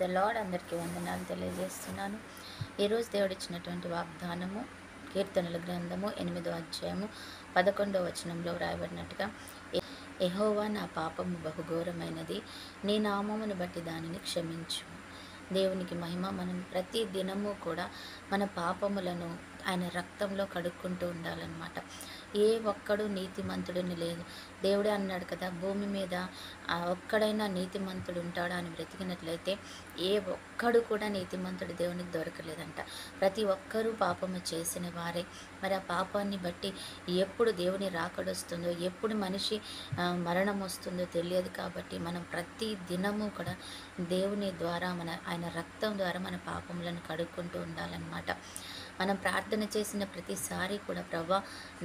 The lord అందరికీ వందనాలు తెలియజేస్తున్నాను. ఈరోజు దేవుడు ఇచ్చినటువంటి వాగ్దానము కీర్తనల గ్రంథము 8వ అధ్యాయము 11వ వచనంలో వ్రాయబడినట్టుగా, యెహోవా నా పాపము బహుఘోరమైనది, నీ నామమును బట్టి దానిని క్షమించు. దేవునికి మహిమ. మనం ప్రతి దినము కూడా మన పాపములను ఆయన రక్తంలో కడుక్కుంటూ ఉండాలన్నమాట. ఏ ఒక్కడు నీతిమంతుడిని లేదు. దేవుడే అన్నాడు కదా, భూమి మీద ఒక్కడైనా నీతిమంతుడు ఉంటాడా అని బ్రతికినట్లయితే ఏ ఒక్కడు కూడా నీతిమంతుడు దేవునికి దొరకలేదంట. ప్రతి ఒక్కరూ పాపము చేసిన వారే. మరి ఆ పాపాన్ని బట్టి ఎప్పుడు దేవుని రాకడొస్తుందో, ఎప్పుడు మనిషి మరణం వస్తుందో తెలియదు. కాబట్టి మనం ప్రతి దినము కూడా దేవుని ద్వారా ఆయన రక్తం ద్వారా మన పాపములను కడుక్కుంటూ ఉండాలన్నమాట. మనం ప్రార్థన చేసిన ప్రతిసారి కూడా, ప్రభా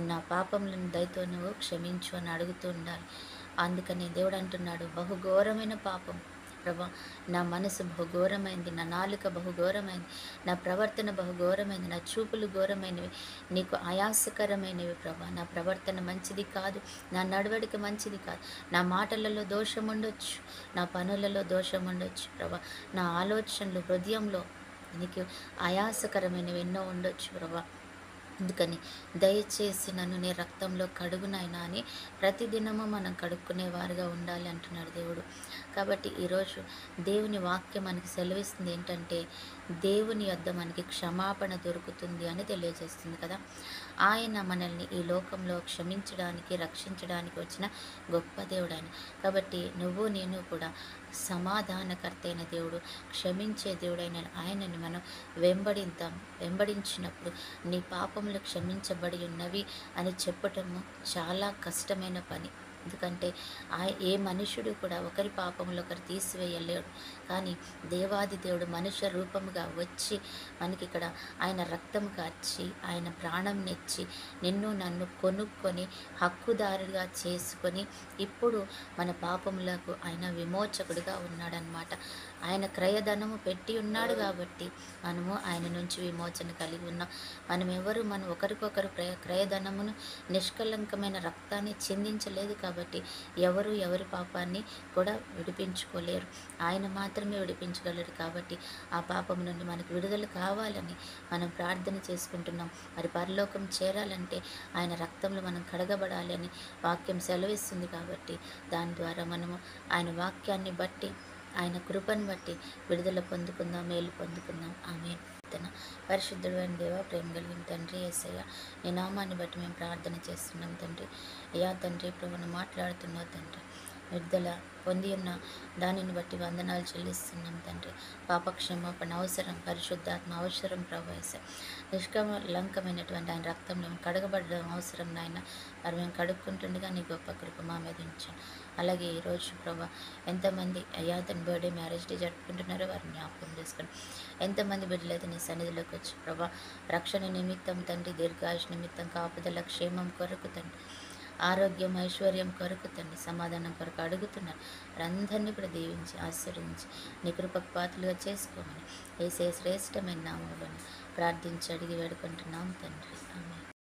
నా పాపములను దయతో నువ్వు క్షమించు అని అడుగుతూ ఉండాలి. అందుకని దేవుడు అంటున్నాడు, బహుఘోరమైన పాపం ప్రభా, నా మనసు బహుఘోరమైంది, నా నాలుక బహుఘోరమైంది, నా ప్రవర్తన బహుఘోరమైంది, నా చూపులు ఘోరమైనవి, నీకు ఆయాసకరమైనవి ప్రభా. నా ప్రవర్తన మంచిది కాదు, నా నడవడిక మంచిది కాదు, నా మాటలలో దోషం ఉండొచ్చు, నా పనులలో దోషం ఉండొచ్చు ప్రభా, నా ఆలోచనలు హృదయంలో నీకు ఆయాసకరమైనవి ఎన్నో ఉండొచ్చు ప్రభా. అందుకని దయచేసి నన్ను నీ రక్తంలో కడుగునైనా అని ప్రతిదినము మనం కడుక్కునేవారుగా ఉండాలి అంటున్నాడు దేవుడు. కాబట్టి ఈరోజు దేవుని వాక్యం మనకి సెలవిస్తుంది ఏంటంటే, దేవుని యొద్ద మనకి క్షమాపణ దొరుకుతుంది అని తెలియజేస్తుంది కదా. ఆయన మనల్ని ఈ లోకంలో క్షమించడానికి, రక్షించడానికి వచ్చిన గొప్ప దేవుడు ఆయన. కాబట్టి నువ్వు నేను కూడా సమాధానకర్త అయిన దేవుడు, క్షమించే దేవుడైన ఆయనని మనం వెంబడించినప్పుడు నీ పాపములు క్షమించబడి ఉన్నవి అని చెప్పటము చాలా కష్టమైన పని. ఎందుకంటే ఏ మనుషుడు కూడా ఒకరి పాపములు ఒకరు తీసివేయలేడు. కానీ దేవాది దేవుడు మనుష్య రూపముగా వచ్చి మనకి ఇక్కడ ఆయన రక్తం కార్చి, ఆయన ప్రాణం నెచ్చి, నిన్ను నన్ను కొనుక్కొని హక్కుదారుగా చేసుకొని ఇప్పుడు మన పాపములకు ఆయన విమోచకుడిగా ఉన్నాడనమాట. ఆయన క్రయధనము పెట్టి ఉన్నాడు కాబట్టి మనము ఆయన నుంచి విమోచన కలిగి ఉన్నాం. మనం ఒకరికొకరు క్రయధనమును, నిష్కలంకమైన రక్తాన్ని చిందించలేదు కాబట్టి ఎవరి పాపాన్ని కూడా విడిపించుకోలేరు. ఆయన మాత్రమే విడిపించగలడు. కాబట్టి ఆ పాపం నుండి మనకు విడుదల కావాలని మనం ప్రార్థన చేసుకుంటున్నాం. మరి పరలోకం చేరాలంటే ఆయన రక్తంలో మనం కడగబడాలి అని వాక్యం సెలవిస్తుంది. కాబట్టి దాని ద్వారా మనము ఆయన వాక్యాన్ని బట్టి, ఆయన కృపను బట్టి విడుదల పొందుకుందాం, మేలు పొందుకుందాం. ఆమేన్. పరిశుద్ధుడైన దేవ, ప్రేమ కలిగిన తండ్రి యేసయ్య, నీ నామాన్ని బట్టి మేము ప్రార్థన చేస్తున్నాం తండ్రి. అయ్యా తండ్రి, ప్రభువును మాట్లాడుతున్నావు తండ్రి. విడుదల పొంది ఉన్న దానిని బట్టి వందనాలు చెల్లిస్తున్నాం తండ్రి. పాపక్షమాపణ అవసరం, పరిశుద్ధాత్మ అవసరం ప్రభు యేసయ్య. నిష్కలంకమైనటువంటి ఆయన రక్తంలో కడగబడడం అవసరం నాయన. మరి మేము కడుక్కుంటుండగా నీ గొప్ప కృప మా మీద ఉంచాం. అలాగే ఈరోజు ప్రభా ఎంతమంది అయ్యా తన బర్త్డే, మ్యారేజ్ డే జరుపుకుంటున్నారో వారిని జ్ఞాపకం చేసుకుని, ఎంతమంది బిడ్డలైతే నీ సన్నిధిలోకి వచ్చి ప్రభా రక్షణ నిమిత్తం తండ్రి, దీర్ఘాయుష్ నిమిత్తం, కాపుదల, క్షేమం కొరకు తండ్రి, ఆరోగ్యం, ఐశ్వర్యం కొరకు తండ్రి, సమాధానం కొరకు అడుగుతున్నారు. వారందరినీ కూడా దీవించి ఆశీర్వదించి నీ కృపకు పాత్రలుగా చేసుకోమని యేసయ్య శ్రేష్టమైన నామములో ప్రార్థించి అడిగి వేడుకుంటున్నాం తండ్రి. ఆమేన్.